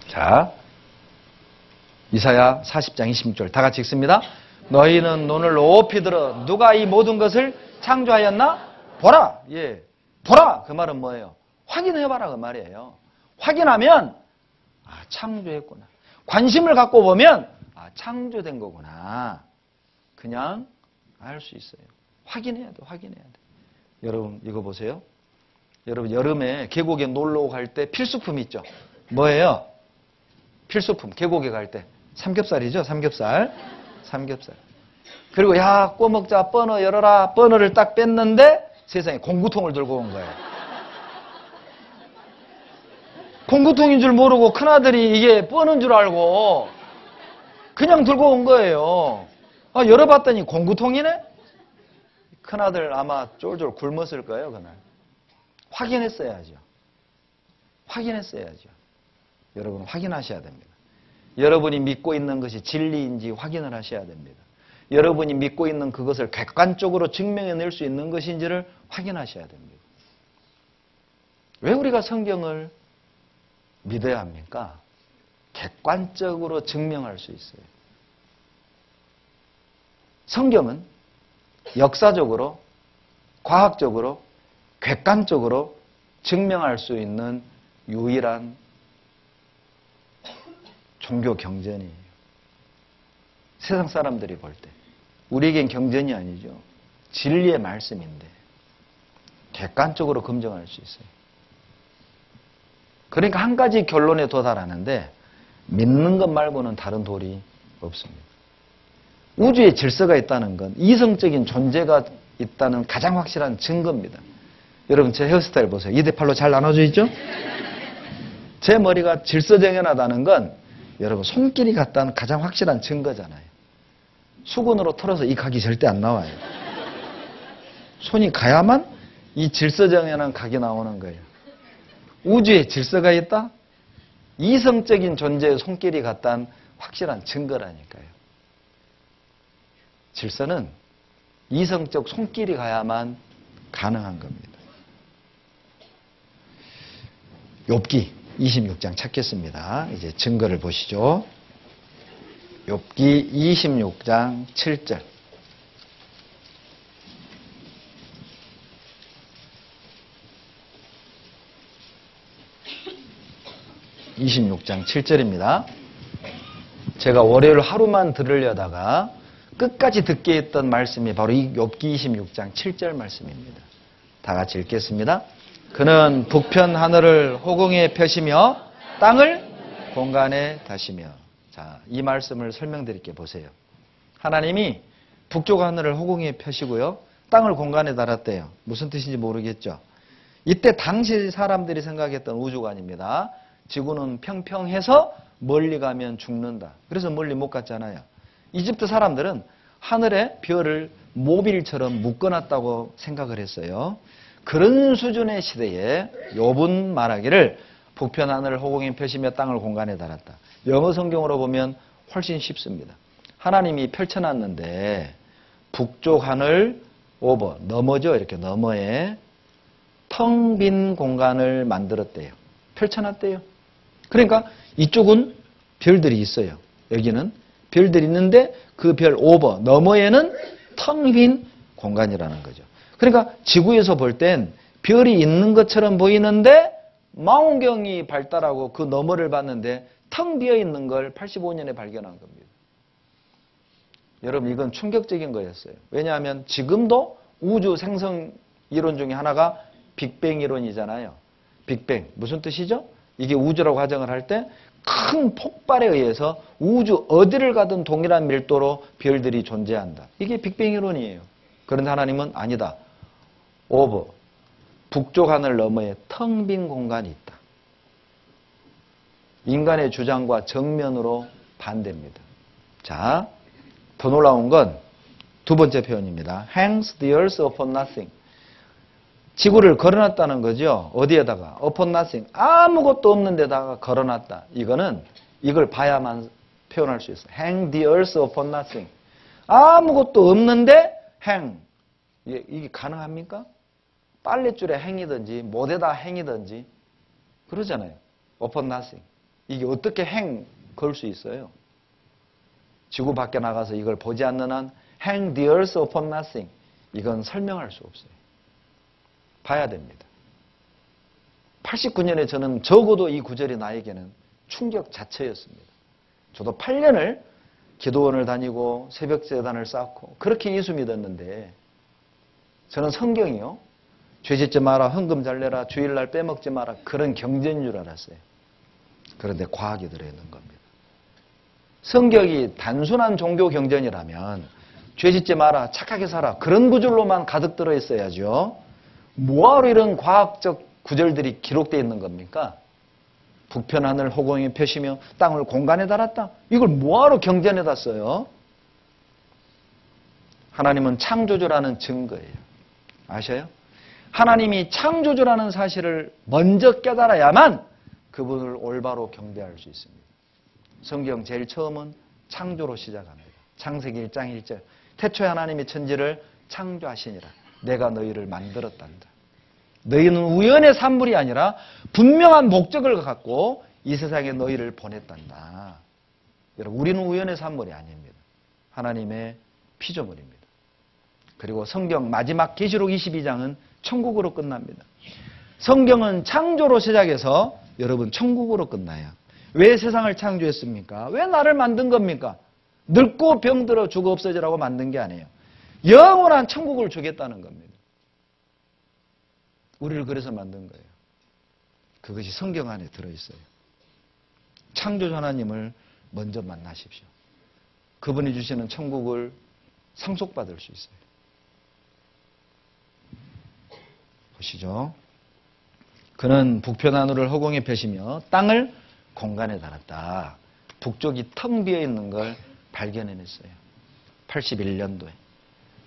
자, 이사야 40장 26절 다 같이 읽습니다. 너희는 눈을 높이 들어 누가 이 모든 것을 창조하였나? 보라. 예, 보라. 그 말은 뭐예요? 확인해봐라 그 말이에요. 확인하면 창조했구나. 관심을 갖고 보면 창조된 거구나. 그냥 알 수 있어요. 확인해야 돼. 확인해야 돼. 여러분 이거 보세요. 여러분 여름에 계곡에 놀러 갈 때 필수품 있죠? 뭐예요? 필수품 계곡에 갈 때 삼겹살이죠. 삼겹살. 그리고 야 구워 먹자 버너 열어라. 버너를 딱 뺐는데 세상에 공구통을 들고 온 거예요. 공구통인 줄 모르고 큰아들이 이게 버너인 줄 알고 그냥 들고 온 거예요. 열어봤더니 공구통이네? 큰아들 아마 쫄쫄 굶었을 거예요 그날. 확인했어야죠. 여러분 확인하셔야 됩니다. 여러분이 믿고 있는 것이 진리인지 확인을 하셔야 됩니다. 여러분이 믿고 있는 그것을 객관적으로 증명해낼 수 있는 것인지를 확인하셔야 됩니다. 왜 우리가 성경을 믿어야 합니까? 객관적으로 증명할 수 있어요. 성경은 역사적으로, 과학적으로, 객관적으로 증명할 수 있는 유일한 종교 경전이에요. 세상 사람들이 볼 때. 우리에겐 경전이 아니죠. 진리의 말씀인데 객관적으로 검증할 수 있어요. 그러니까 한 가지 결론에 도달하는데 믿는 것 말고는 다른 도리 없습니다. 우주에 질서가 있다는 건 이성적인 존재가 있다는 가장 확실한 증거입니다. 여러분 제 헤어스타일 보세요. 2대8로 잘 나눠져 있죠? 제 머리가 질서정연하다는 건 여러분 손길이 같다는 가장 확실한 증거잖아요. 수건으로 털어서 이 각이 절대 안 나와요. 손이 가야만 이 질서정연한 각이 나오는 거예요. 우주에 질서가 있다? 이성적인 존재의 손길이 같다는 확실한 증거라니까요. 질서는 이성적 손길이 가야만 가능한 겁니다. 욥기 26장 찾겠습니다. 이제 증거를 보시죠. 욥기 26장 7절. (26장 7절입니다) 제가 월요일 하루만 들으려다가 끝까지 듣게 했던 말씀이 바로 이 욥기 26장 7절 말씀입니다. 다 같이 읽겠습니다. 그는 북편 하늘을 호공에 펴시며 땅을 공간에 다시며. 자, 이 말씀을 설명드릴게 보세요. 하나님이 북쪽 하늘을 호공에 펴시고요. 땅을 공간에 달았대요. 무슨 뜻인지 모르겠죠. 이때 당시 사람들이 생각했던 우주관입니다. 지구는 평평해서 멀리 가면 죽는다. 그래서 멀리 못 갔잖아요. 이집트 사람들은 하늘에 별을 모빌처럼 묶어놨다고 생각을 했어요. 그런 수준의 시대에 욥은 말하기를 북편 하늘을 호공에 펴시며 땅을 공간에 달았다. 영어 성경으로 보면 훨씬 쉽습니다. 하나님이 펼쳐놨는데 북쪽 하늘 오버, 너머죠. 이렇게 너머에 텅 빈 공간을 만들었대요. 펼쳐놨대요. 그러니까 이쪽은 별들이 있어요. 여기는 별들이 있는데 그 별 오버, 너머에는 텅 빈 공간이라는 거죠. 그러니까 지구에서 볼 땐 별이 있는 것처럼 보이는데 망원경이 발달하고 그 너머를 봤는데 텅 비어 있는 걸 85년에 발견한 겁니다. 여러분 이건 충격적인 거였어요. 왜냐하면 지금도 우주 생성 이론 중에 하나가 빅뱅 이론이잖아요. 빅뱅 무슨 뜻이죠? 이게 우주라고 가정을 할 때 큰 폭발에 의해서 우주 어디를 가든 동일한 밀도로 별들이 존재한다. 이게 빅뱅 이론이에요. 그런데 하나님은 아니다. 오버, 북쪽 하늘 너머에 텅 빈 공간이 있다. 인간의 주장과 정면으로 반대입니다. 자, 더 놀라운 건 두 번째 표현입니다. Hangs the earth upon nothing. 지구를 걸어놨다는 거죠. 어디에다가? upon nothing. 아무것도 없는 데다가 걸어놨다. 이걸 봐야만 표현할 수 있어요. Hang the earth upon nothing. 아무것도 없는데 hang. 이게 가능합니까? 빨랫줄에 행이든지 못에다 행이든지 그러잖아요. upon nothing. 이게 어떻게 걸 수 있어요? 지구 밖에 나가서 이걸 보지 않는 한 hang the earth upon nothing. 이건 설명할 수 없어요. 봐야 됩니다. 89년에 저는 적어도 이 구절이 나에게는 충격 자체였습니다. 저도 8년을 기도원을 다니고 새벽재단을 쌓고 그렇게 예수 믿었는데 저는 성경이요. 죄 짓지 마라, 헌금 잘 내라, 주일날 빼먹지 마라 그런 경제인 줄 알았어요. 그런데 과학이 들어있는 겁니다. 성경이 단순한 종교 경전이라면 죄 짓지 마라, 착하게 살아 그런 구절로만 가득 들어있어야죠. 뭐하러 이런 과학적 구절들이 기록되어 있는 겁니까? 북편 하늘 호공이 펴시며 땅을 공간에 달았다. 이걸 뭐하러 경전에다 써요? 하나님은 창조주라는 증거예요. 아셔요? 하나님이 창조주라는 사실을 먼저 깨달아야만 그분을 올바로 경배할 수 있습니다. 성경 제일 처음은 창조로 시작합니다. 창세기 1장 1절. 태초에 하나님이 천지를 창조하시니라. 내가 너희를 만들었단다. 너희는 우연의 산물이 아니라 분명한 목적을 갖고 이 세상에 너희를 보냈단다. 여러분, 우리는 우연의 산물이 아닙니다. 하나님의 피조물입니다. 그리고 성경 마지막 계시록 22장은 천국으로 끝납니다. 성경은 창조로 시작해서 여러분 천국으로 끝나요. 왜 세상을 창조했습니까? 왜 나를 만든 겁니까? 늙고 병들어 죽어 없어지라고 만든 게 아니에요. 영원한 천국을 주겠다는 겁니다. 우리를 그래서 만든 거예요. 그것이 성경 안에 들어있어요. 창조주 하나님을 먼저 만나십시오. 그분이 주시는 천국을 상속받을 수 있어요. 보시죠. 그는 북편 하늘을 허공에 펴시며 땅을 공간에 달았다. 북쪽이 텅 비어 있는 걸 발견해냈어요. 81년도에.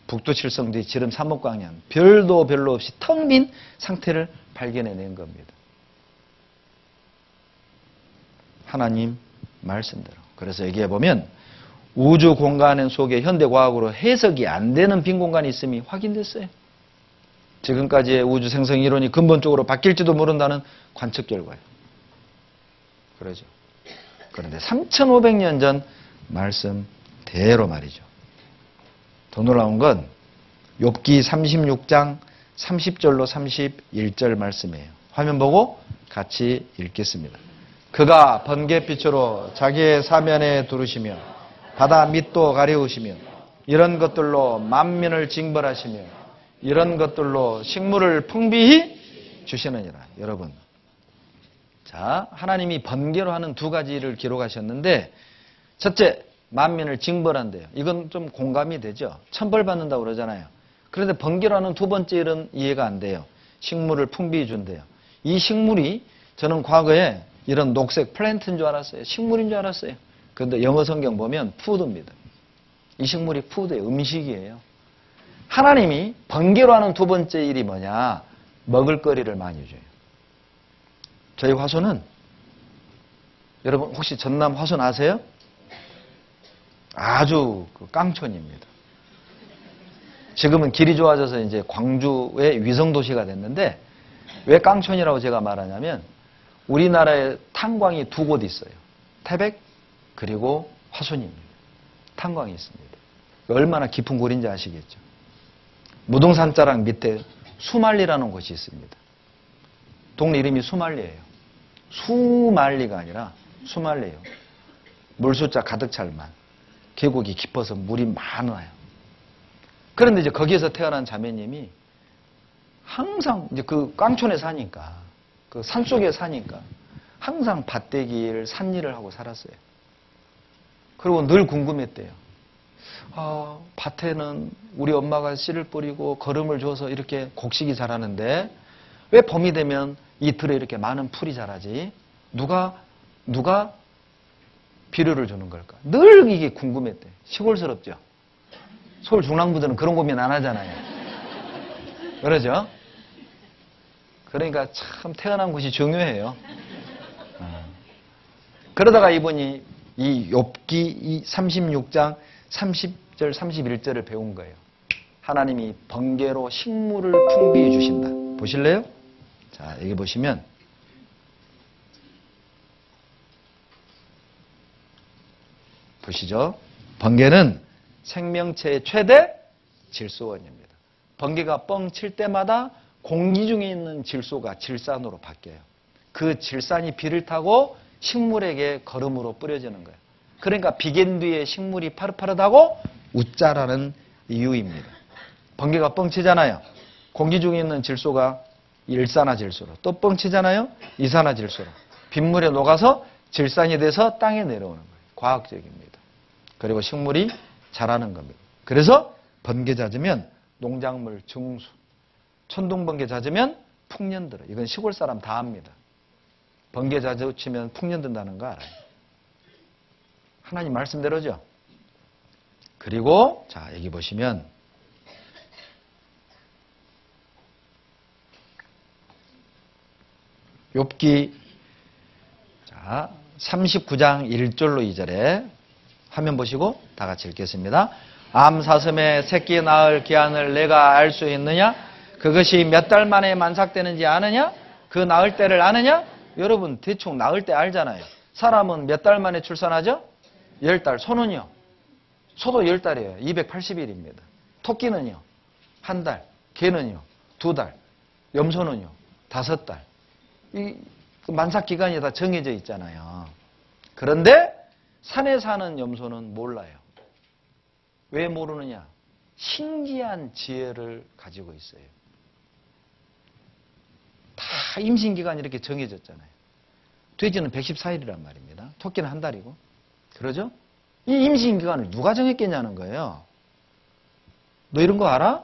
북두 칠성 뒤 지름 3억 광년, 별도 별로 없이 텅 빈 상태를 발견해낸 겁니다. 하나님 말씀대로. 그래서 여기에 보면 우주 공간 속에 현대과학으로 해석이 안 되는 빈 공간이 있음이 확인됐어요. 지금까지의 우주 생성 이론이 근본적으로 바뀔지도 모른다는 관측 결과예요. 그러죠. 그런데 3,500년 전 말씀대로 말이죠. 더 놀라운 건 욥기 36장 30절로 31절 말씀이에요. 화면 보고 같이 읽겠습니다. 그가 번개빛으로 자기의 사면에 두르시며 바다 밑도 가리우시며 이런 것들로 만민을 징벌하시며 이런 것들로 식물을 풍비히 주시느니라. 여러분, 자, 하나님이 번개로 하는 두 가지를 기록하셨는데 첫째, 만민을 징벌한대요. 이건 좀 공감이 되죠. 천벌받는다고 그러잖아요. 그런데 번개로 하는 두 번째 일은 이해가 안 돼요. 식물을 풍비히 준대요. 이 식물이 저는 과거에 이런 녹색 플랜트인 줄 알았어요. 식물인 줄 알았어요. 그런데 영어 성경 보면 푸드입니다. 이 식물이 푸드예요. 음식이에요. 하나님이 번개로 하는 두 번째 일이 뭐냐? 먹을거리를 많이 줘요. 저희 화소는 여러분 혹시 전남 화소 아세요? 아주 깡촌입니다. 지금은 길이 좋아져서 이제 광주의 위성도시가 됐는데 왜 깡촌이라고 제가 말하냐면 우리나라에 탄광이 두 곳 있어요. 태백 그리고 화순입니다. 탄광이 있습니다. 얼마나 깊은 골인지 아시겠죠? 무등산자락 밑에 수말리라는 곳이 있습니다. 동네 이름이 수말리예요. 수말리가 아니라 수말리예요. 물숫자 가득 찰만. 계곡이 깊어서 물이 많아요. 그런데 이제 거기에서 태어난 자매님이 항상 이제 그 깡촌에 사니까 그 산속에 사니까 항상 밭대기를 산일을 하고 살았어요. 그리고 늘 궁금했대요. 아, 밭에는 우리 엄마가 씨를 뿌리고 거름을 줘서 이렇게 곡식이 자라는데 왜 봄이 되면 이 들에 이렇게 많은 풀이 자라지? 누가 비료를 주는 걸까? 늘 이게 궁금했대. 시골스럽죠? 서울 중랑부들은 그런 고민 안 하잖아요. 그러죠? 그러니까 참 태어난 곳이 중요해요. 그러다가 이분이 이 욥기 36장 30절 31절을 배운 거예요. 하나님이 번개로 식물을 풍비해 주신다. 보실래요? 자, 여기 보시면 보시죠. 번개는 생명체의 최대 질소원입니다. 번개가 뻥 칠 때마다 공기 중에 있는 질소가 질산으로 바뀌어요. 그 질산이 비를 타고 식물에게 거름으로 뿌려지는 거예요. 그러니까 비갠 뒤에 식물이 파릇파릇하고 웃자라는 이유입니다. 번개가 뻥 치잖아요. 공기 중에 있는 질소가 일산화질소로, 또 뻥 치잖아요. 이산화질소로. 빗물에 녹아서 질산이 돼서 땅에 내려오는 거예요. 과학적입니다. 그리고 식물이 자라는 겁니다. 그래서 번개 잦으면 농작물 증수, 천둥번개 잦으면 풍년 들어. 이건 시골 사람 다 압니다. 번개 자주 치면 풍년 든다는 거 알아요. 하나님 말씀대로죠. 그리고 자 여기 보시면 욥기 자 39장 1절로 2절에 화면 보시고 다 같이 읽겠습니다. 암사슴의 새끼 낳을 기한을 내가 알 수 있느냐? 그것이 몇 달 만에 만삭되는지 아느냐? 그 낳을 때를 아느냐? 여러분 대충 낳을 때 알잖아요. 사람은 몇 달 만에 출산하죠? 10달. 소는요? 소도 10달이에요. 280일입니다. 토끼는요? 한 달. 개는요? 2달. 염소는요? 5달. 이 만삭 기간이 다 정해져 있잖아요. 그런데 산에 사는 염소는 몰라요. 왜 모르느냐? 신기한 지혜를 가지고 있어요. 다 임신기간이 이렇게 정해졌잖아요. 돼지는 114일이란 말입니다. 토끼는 한 달이고. 그러죠? 이 임신기간을 누가 정했겠냐는 거예요. 너 이런 거 알아?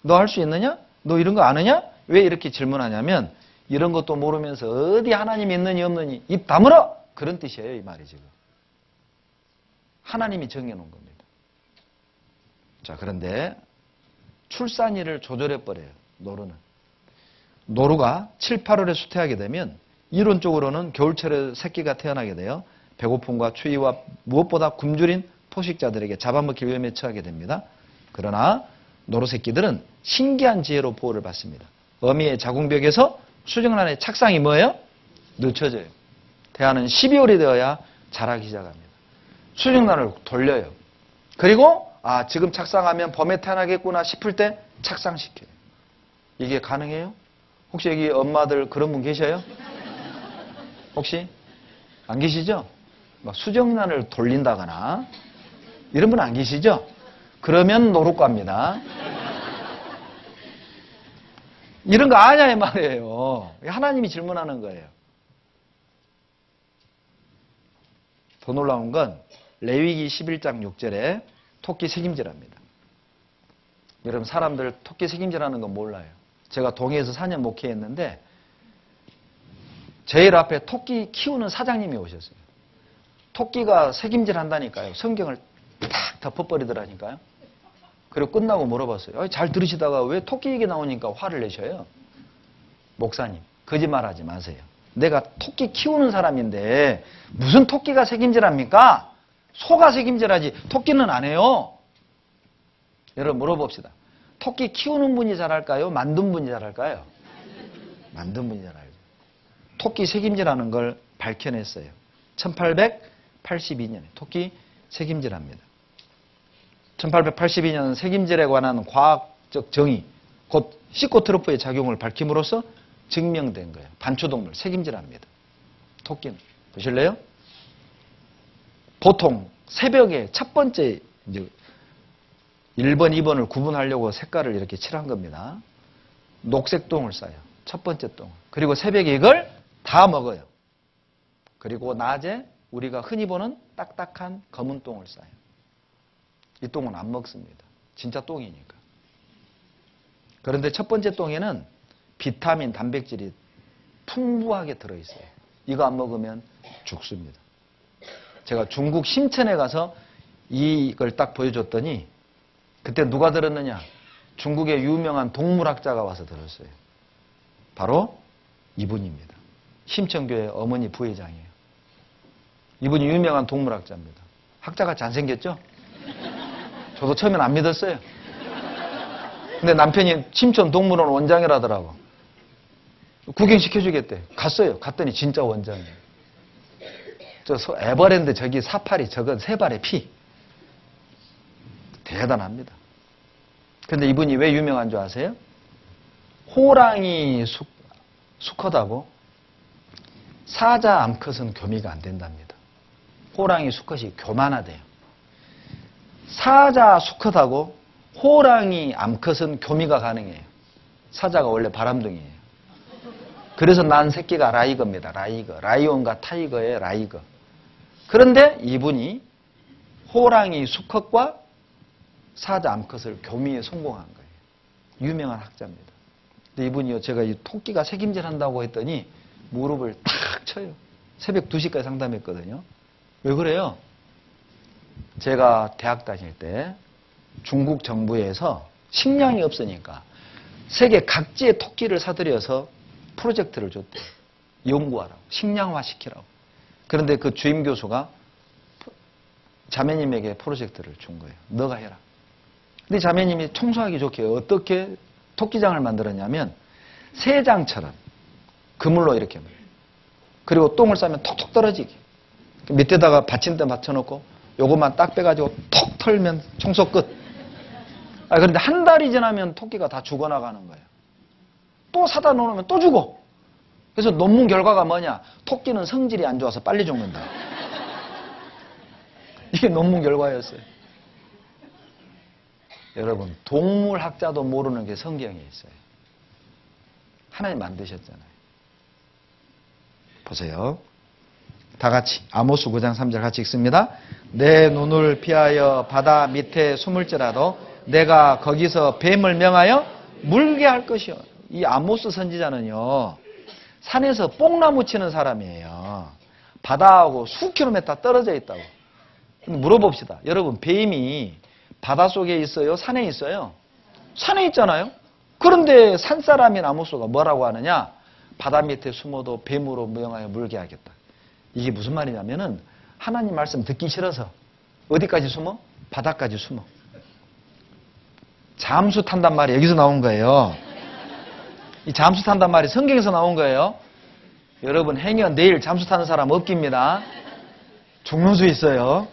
너 할 수 있느냐? 너 이런 거 아느냐? 왜 이렇게 질문하냐면 이런 것도 모르면서 어디 하나님이 있느니 없느니 입 다물어! 그런 뜻이에요. 이 말이 지금. 하나님이 정해놓은 겁니다. 자, 그런데 출산일을 조절해버려요. 노루는. 노루가 7, 8월에 수태하게 되면 이론적으로는 겨울철에 새끼가 태어나게 돼요. 배고픔과 추위와 무엇보다 굶주린 포식자들에게 잡아먹힐 위험에 처하게 됩니다. 그러나 노루 새끼들은 신기한 지혜로 보호를 받습니다. 어미의 자궁벽에서 수정란의 착상이 뭐예요? 늦춰져요. 태아는 12월이 되어야 자라기 시작합니다. 수정란을 돌려요. 그리고 지금 착상하면 범에 태어나겠구나 싶을 때 착상시켜요. 이게 가능해요? 혹시 여기 엄마들 그런 분 계셔요? 혹시? 안 계시죠? 막 수정란을 돌린다거나 이런 분 안 계시죠? 그러면 노루과입니다. 이런 거 아냐 이 말이에요. 하나님이 질문하는 거예요. 더 놀라운 건 레위기 11장 6절에 토끼 책임지랍니다. 여러분 사람들 토끼 책임지라는 건 몰라요. 제가 동해에서 4년 목회했는데 제일 앞에 토끼 키우는 사장님이 오셨어요. 토끼가 책임질 한다니까요. 성경을 탁 덮어버리더라니까요. 그리고 끝나고 물어봤어요. 잘 들으시다가 왜 토끼 얘기 나오니까 화를 내셔요? 목사님, 거짓말하지 마세요. 내가 토끼 키우는 사람인데 무슨 토끼가 책임질합니까? 소가 책임질하지 토끼는 안 해요. 여러분 물어봅시다. 토끼 키우는 분이 잘할까요? 만든 분이 잘할까요? 만든 분이 잘알죠. 토끼 책임질하는 걸 밝혀냈어요. 1882년에 토끼 책임질합니다. 1882년 책임질에 관한 과학적 정의, 곧 시코트로프의 작용을 밝힘으로써 증명된 거예요. 반초동물 책임질합니다. 토끼는. 보실래요? 보통 새벽에 첫 번째 이제 1번, 2번을 구분하려고 색깔을 이렇게 칠한 겁니다. 녹색 똥을 싸요. 첫 번째 똥. 그리고 새벽에 이걸 다 먹어요. 그리고 낮에 우리가 흔히 보는 딱딱한 검은 똥을 싸요. 이 똥은 안 먹습니다. 진짜 똥이니까. 그런데 첫 번째 똥에는 비타민, 단백질이 풍부하게 들어있어요. 이거 안 먹으면 죽습니다. 제가 중국 심천에 가서 이걸 딱 보여줬더니 그때 누가 들었느냐? 중국의 유명한 동물학자가 와서 들었어요. 바로 이분입니다. 심천교회 어머니 부회장이에요. 이분이 유명한 동물학자입니다. 학자가 잘생겼죠? 저도 처음엔 안 믿었어요. 근데 남편이 심천 동물원 원장이라더라고. 구경시켜주겠대. 갔어요. 갔더니 진짜 원장이에요. 에버랜드 저기 사파리 저건 세 발의 피. 대단합니다. 근데 이분이 왜 유명한 줄 아세요? 호랑이 수컷하고 사자 암컷은 교미가 안 된답니다. 호랑이 수컷이 교만하대요. 사자 수컷하고 호랑이 암컷은 교미가 가능해요. 사자가 원래 바람둥이에요. 그래서 난 새끼가 라이거입니다. 라이거. 라이온과 타이거의 라이거. 그런데 이분이 호랑이 수컷과 사자 암컷을 교미에 성공한 거예요. 유명한 학자입니다. 근데 이분이요, 제가 이 토끼가 색임질 한다고 했더니 무릎을 탁 쳐요. 새벽 2시까지 상담했거든요. 왜 그래요? 제가 대학 다닐 때 중국 정부에서 식량이 없으니까 세계 각지의 토끼를 사들여서 프로젝트를 줬대요. 연구하라고. 식량화 시키라고. 그런데 그 주임 교수가 자매님에게 프로젝트를 준 거예요. 너가 해라. 근데 자매님이 청소하기 좋게 어떻게 토끼장을 만들었냐면 새장처럼 그물로 이렇게 그리고 똥을 싸면 톡톡 떨어지게 밑에다가 받침대 받쳐놓고 요것만 딱 빼가지고 톡 털면 청소 끝. 그런데 한 달이 지나면 토끼가 다 죽어나가는 거예요. 또 사다 놓으면 또 죽어. 그래서 논문 결과가 뭐냐? 토끼는 성질이 안 좋아서 빨리 죽는다. 이게 논문 결과였어요. 여러분, 동물학자도 모르는 게 성경에 있어요. 하나님 만드셨잖아요. 보세요. 다 같이 아모스 9장 3절 같이 읽습니다. 내 눈을 피하여 바다 밑에 숨을지라도 내가 거기서 뱀을 명하여 물게 할 것이요. 이 아모스 선지자는요, 산에서 뽕나무 치는 사람이에요. 바다하고 수 킬로미터 떨어져 있다고. 물어봅시다. 여러분, 뱀이 바닷속에 있어요? 산에 있어요? 산에 있잖아요? 그런데 산사람인 아모스가 뭐라고 하느냐? 바다 밑에 숨어도 뱀으로 명하여 물게 하겠다. 이게 무슨 말이냐면은 하나님 말씀 듣기 싫어서 어디까지 숨어? 바다까지 숨어. 잠수 탄단 말이 여기서 나온 거예요. 이 잠수 탄단 말이 성경에서 나온 거예요. 여러분, 행여 내일 잠수 타는 사람 없깁니다. 죽는 수 있어요.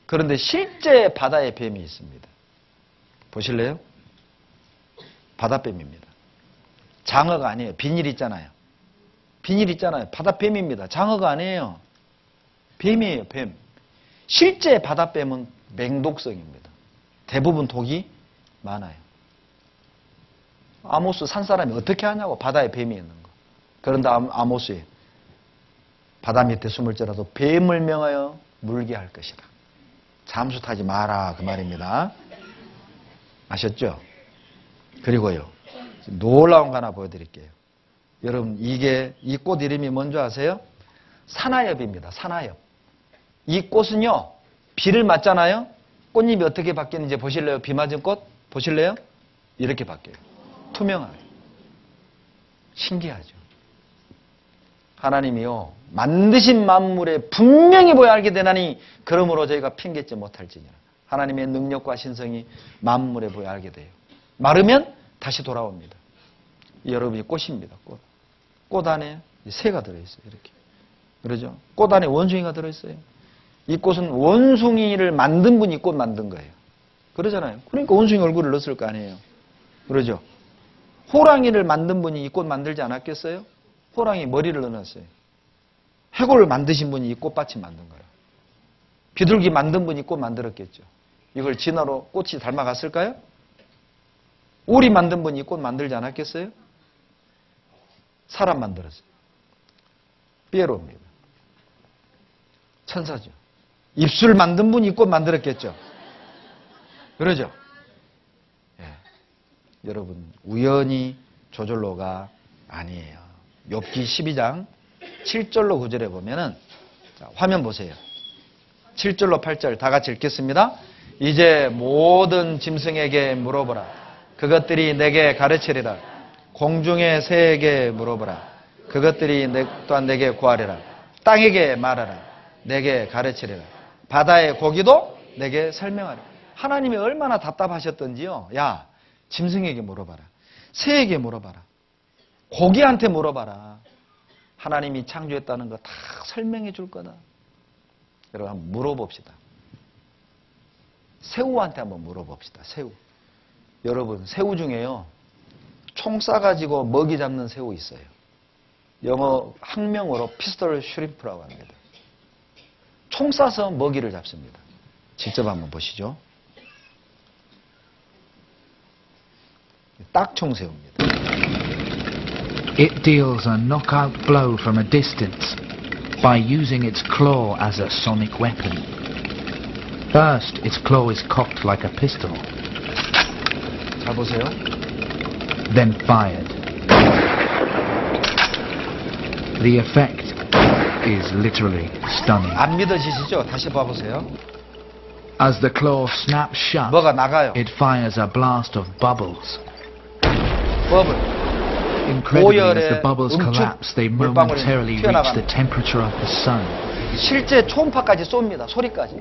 그런데 실제 바다에 뱀이 있습니다. 보실래요? 바다뱀입니다. 장어가 아니에요. 비닐 있잖아요. 비닐 있잖아요. 바다뱀입니다. 장어가 아니에요. 뱀이에요, 뱀. 실제 바다뱀은 맹독성입니다. 대부분 독이 많아요. 아모스 산사람이 어떻게 하냐고, 바다에 뱀이 있는 거. 그런데 아모스에 바다 밑에 숨을지라도 뱀을 명하여 물게 할 것이다. 잠수 타지 마라, 그 말입니다. 아셨죠? 그리고요, 놀라운 거 하나 보여드릴게요. 여러분, 이 꽃 이름이 뭔지 아세요? 산화엽입니다. 산화엽. 이 꽃은요, 비를 맞잖아요? 꽃잎이 어떻게 바뀌는지 보실래요? 비 맞은 꽃? 보실래요? 이렇게 바뀌어요. 투명하게. 신기하죠? 하나님이요, 만드신 만물에 분명히 보여 알게 되나니 그러므로 저희가 핑계지 못할지니라. 하나님의 능력과 신성이 만물에 보여 알게 돼요. 마르면 다시 돌아옵니다. 여러분이 꽃입니다. 꽃. 꽃 안에 새가 들어있어요. 이렇게. 그러죠? 꽃 안에 원숭이가 들어있어요. 이 꽃은 원숭이를 만든 분이 꽃 만든 거예요. 그러잖아요. 그러니까 원숭이 얼굴을 넣었을 거 아니에요. 그러죠? 호랑이를 만든 분이 이 꽃 만들지 않았겠어요? 호랑이 머리를 넣어놨어요. 해골을 만드신 분이 이 꽃밭을 만든 거라. 비둘기 만든 분이 꽃 만들었겠죠. 이걸 진화로 꽃이 닮아갔을까요? 오리 만든 분이 꽃 만들지 않았겠어요? 사람 만들었어요. 피에로입니다. 천사죠. 입술 만든 분이 꽃 만들었겠죠. 그러죠? 예. 여러분, 우연히 저절로가 아니에요. 욥기 12장 7절로 9절에 보면은, 자, 화면 보세요. 7절로 8절 다 같이 읽겠습니다. 이제 모든 짐승에게 물어보라. 그것들이 내게 가르치리라. 공중의 새에게 물어보라. 그것들이 또한 내게 구하리라. 땅에게 말하라. 내게 가르치리라. 바다의 고기도 내게 설명하라. 하나님이 얼마나 답답하셨던지요. 야, 짐승에게 물어봐라. 새에게 물어봐라. 고기한테 물어봐라. 하나님이 창조했다는 거 다 설명해 줄 거다. 여러분 한번 물어봅시다. 새우한테 한번 물어봅시다. 새우. 여러분 새우 중에요. 총 쏴가지고 먹이 잡는 새우 있어요. 영어 학명으로 피스톨 슈림프라고 합니다. 총 쏴서 먹이를 잡습니다. 직접 한번 보시죠. 딱총새우입니다. It deals a knockout blow from a distance by using its claw as a sonic weapon. First, its claw is cocked like a pistol, 잘 보세요. then fired. The effect is literally stunning. 안 믿어지시죠? 다시 봐보세요. As the claw snaps shut, 뭐가 나가요? it fires a blast of bubbles. 버블. Incredibly, as the 고열의 bubbles 음축 collapse, they 물방울이 momentarily reach the 튀어나갑니다. temperature of the sun. 실제 초음파까지 쏩니다. 소리까지.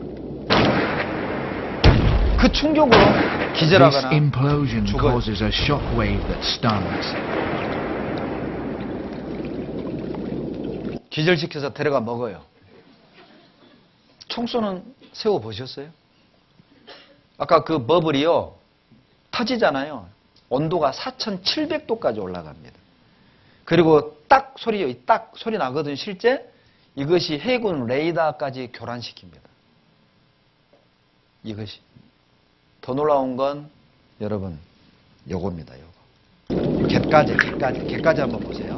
그 충격으로 This 기절하거나 implosion 죽어요. causes a shockwave that stuns. 기절시켜서 데려가 먹어요. 총 쏘는 새우 보셨어요? 아까 그 버블이요. 터지잖아요. 온도가 4,700도까지 올라갑니다. 그리고 딱 소리요. 딱 소리 나거든요. 실제 이것이 해군 레이더까지 교란시킵니다. 이것이. 더 놀라운 건 여러분 요겁니다. 요거. 갯가재 한번 보세요.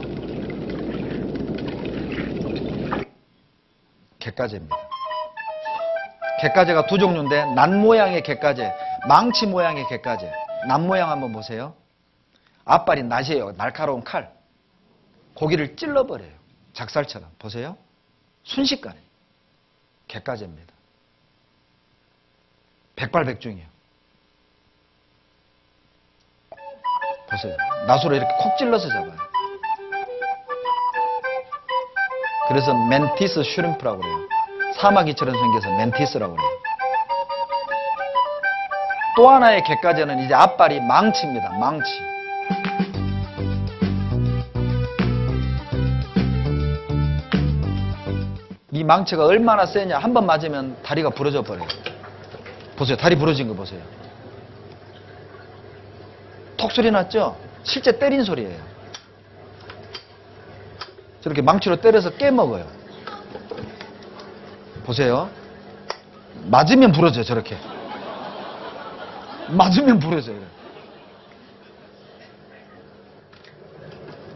갯가재입니다. 갯가재가 두 종류인데 낫 모양의 갯가재, 망치 모양의 갯가재. 낫 모양 한번 보세요. 앞발이 낫이에요. 날카로운 칼. 고기를 찔러버려요. 작살처럼. 보세요. 순식간에. 갯가재입니다. 백발백중이에요. 보세요. 낫으로 이렇게 콕 찔러서 잡아요. 그래서 멘티스 슈림프라고 그래요. 사마귀처럼 생겨서 멘티스라고 그래요. 또 하나의 갯가재는 이제 앞발이 망치입니다. 망치. 이 망치가 얼마나 세냐. 한 번 맞으면 다리가 부러져 버려요. 보세요. 다리 부러진 거 보세요. 톡 소리 났죠? 실제 때린 소리예요. 저렇게 망치로 때려서 깨먹어요. 보세요. 맞으면 부러져요. 저렇게. 맞으면 부러져요.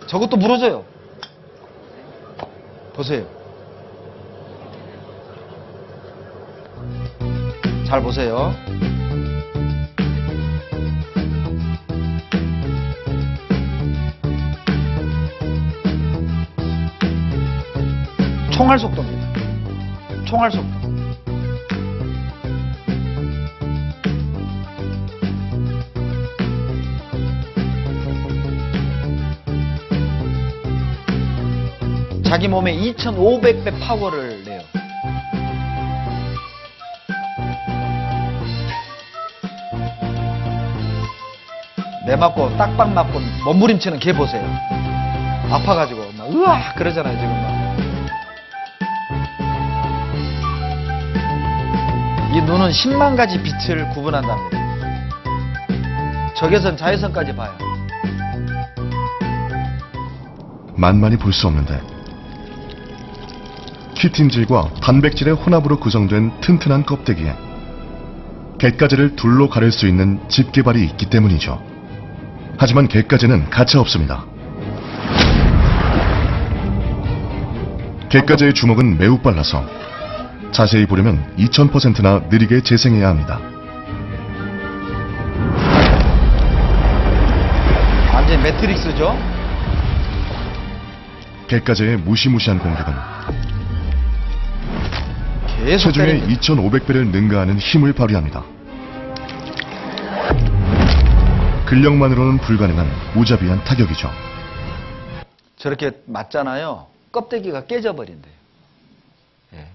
저것도 부러져요. 보세요. 잘 보세요. 총알 속도입니다. 총알 속도. 자기 몸에 2,500배 파워를 내요. 매 맞고 딱박 맞고 몸부림치는 걔 보세요. 아파가지고 막 으아 그러잖아요 지금 막. 이 눈은 10만 가지 빛을 구분한답니다. 적외선, 자외선까지 봐요. 만만히 볼 수 없는데 키틴질과 단백질의 혼합으로 구성된 튼튼한 껍데기에 갯가재를 둘로 가릴 수 있는 집게발이 있기 때문이죠. 하지만 갯가재는 가차 없습니다. 갯가재의 주먹은 매우 빨라서 자세히 보려면 2000%나 느리게 재생해야 합니다. 완전 매트릭스죠? 갯가재의 무시무시한 공격은 계속 체중의 때립니다. 2500배를 능가하는 힘을 발휘합니다. 근력만으로는 불가능한 무자비한 타격이죠. 저렇게 맞잖아요. 껍데기가 깨져버린대요. 예.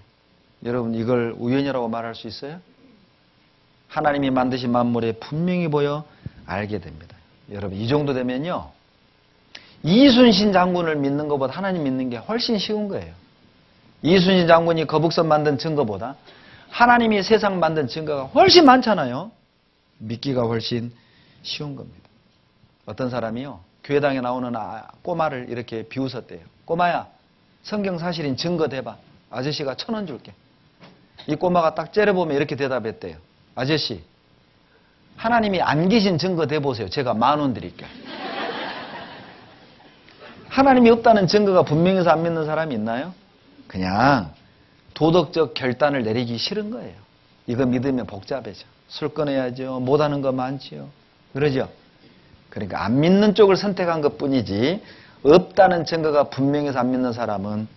여러분 이걸 우연이라고 말할 수 있어요? 하나님이 만드신 만물에 분명히 보여 알게 됩니다. 여러분 이 정도 되면요. 이순신 장군을 믿는 것보다 하나님 믿는 게 훨씬 쉬운 거예요. 이순신 장군이 거북선 만든 증거보다 하나님이 세상 만든 증거가 훨씬 많잖아요. 믿기가 훨씬 쉬운 겁니다. 어떤 사람이요, 교회당에 나오는 꼬마를 이렇게 비웃었대요. 꼬마야, 성경 사실인 증거 대봐. 아저씨가 1,000원 줄게. 이 꼬마가 딱 째려보면 이렇게 대답했대요. 아저씨, 하나님이 안 계신 증거 대보세요. 제가 10,000원 드릴게요. 하나님이 없다는 증거가 분명해서 안 믿는 사람이 있나요? 그냥 도덕적 결단을 내리기 싫은 거예요. 이거 믿으면 복잡해져. 술 끊어야죠. 못하는 거 많지요. 그러죠? 그러니까 안 믿는 쪽을 선택한 것뿐이지 없다는 증거가 분명해서 안 믿는 사람은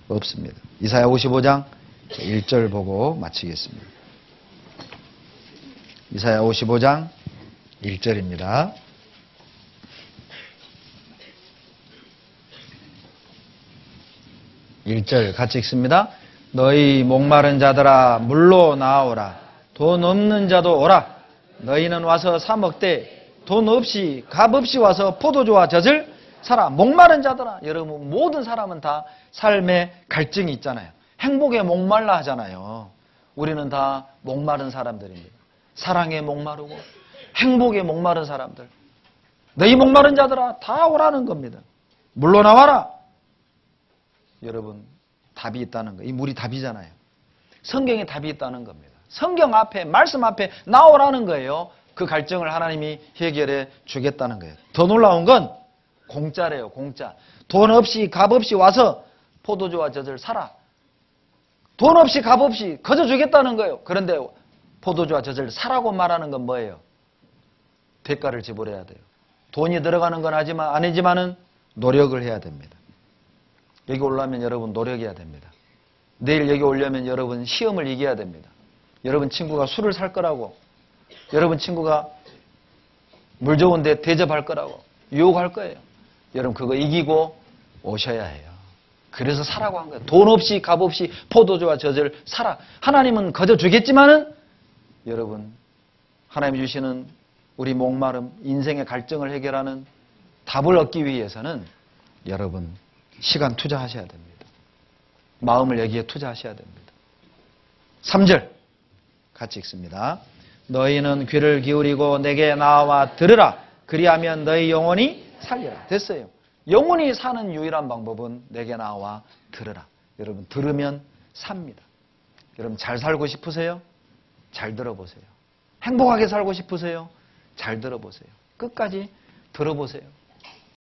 없습니다. 이사야 55장 1절 보고 마치겠습니다. 이사야 55장 1절입니다. 1절 같이 읽습니다. 너희 목마른 자들아 물로 나오라. 돈 없는 자도 오라. 너희는 와서 사 먹되 돈 없이 값 없이 와서 포도주와 젖을 사라. 목마른 자들아. 여러분 모든 사람은 다 삶에 갈증이 있잖아요. 행복에 목말라 하잖아요. 우리는 다 목마른 사람들입니다. 사랑에 목마르고 행복에 목마른 사람들. 너희 목마른 자들아 다 오라는 겁니다. 물로 나와라. 여러분 답이 있다는 거예요. 이 물이 답이잖아요. 성경에 답이 있다는 겁니다. 성경 앞에 말씀 앞에 나오라는 거예요. 그 갈증을 하나님이 해결해 주겠다는 거예요. 더 놀라운 건 공짜래요. 공짜. 돈 없이 값 없이 와서 포도주와 젖을 사라. 돈 없이 값 없이 거저 주겠다는 거예요. 그런데 포도주와 젖을 사라고 말하는 건 뭐예요? 대가를 지불해야 돼요. 돈이 들어가는 건 아니지만은 노력을 해야 됩니다. 여기 올라오면 여러분 노력해야 됩니다. 내일 여기 오려면 여러분 시험을 이겨야 됩니다. 여러분 친구가 술을 살 거라고, 여러분 친구가 물 좋은 데 대접할 거라고 유혹할 거예요. 여러분 그거 이기고 오셔야 해요. 그래서 사라고 한 거예요. 돈 없이 값 없이 포도주와 젖을 사라. 하나님은 거저 주겠지만은 여러분 하나님이 주시는 우리 목마름, 인생의 갈증을 해결하는 답을 얻기 위해서는 여러분 시간 투자하셔야 됩니다. 마음을 여기에 투자하셔야 됩니다. 3절 같이 읽습니다. 너희는 귀를 기울이고 내게 나와 들으라. 그리하면 너희 영혼이 살리라. 됐어요. 영혼이 사는 유일한 방법은 내게 나와 들으라. 여러분 들으면 삽니다. 여러분 잘 살고 싶으세요? 잘 들어보세요. 행복하게 살고 싶으세요? 잘 들어보세요. 끝까지 들어보세요.